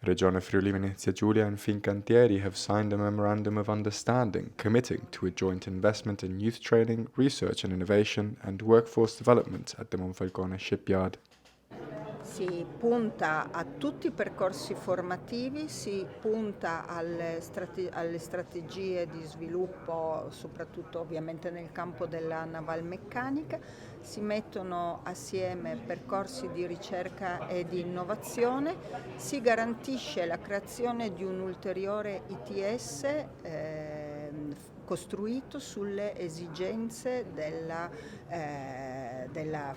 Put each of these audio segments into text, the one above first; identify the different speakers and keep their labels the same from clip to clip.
Speaker 1: Regione Friuli Venezia Giulia and Fincantieri have signed a memorandum of understanding committing to a joint investment in youth training, research and innovation, and workforce development at the Monfalcone shipyard.
Speaker 2: Si punta a tutti i percorsi formativi, si punta alle strategie di sviluppo, soprattutto ovviamente nel campo della navalmeccanica, si mettono assieme percorsi di ricerca e di innovazione, si garantisce la creazione di un ulteriore ITS costruito sulle esigenze della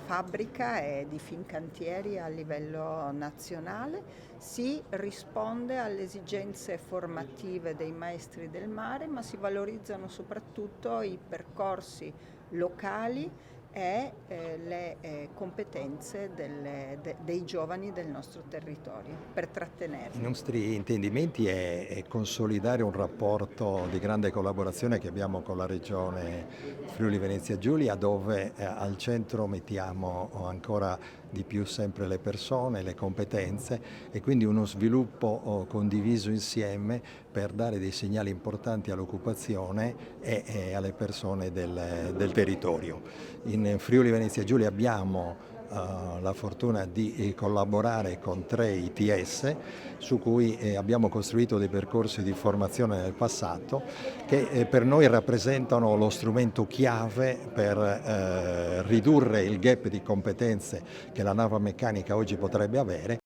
Speaker 2: fabbrica e di Fincantieri a livello nazionale, si risponde alle esigenze formative dei maestri del mare, ma si valorizzano soprattutto i percorsi locali e le competenze dei giovani del nostro territorio per trattenerli.
Speaker 3: I nostri intendimenti è consolidare un rapporto di grande collaborazione che abbiamo con la Regione Friuli Venezia Giulia, dove al centro mettiamo ancora di più sempre le persone, le competenze e quindi uno sviluppo condiviso insieme per dare dei segnali importanti all'occupazione e alle persone del territorio. In Friuli Venezia Giulia abbiamo la fortuna di collaborare con 3 ITS su cui abbiamo costruito dei percorsi di formazione nel passato che per noi rappresentano lo strumento chiave per ridurre il gap di competenze che la navalmeccanica oggi potrebbe avere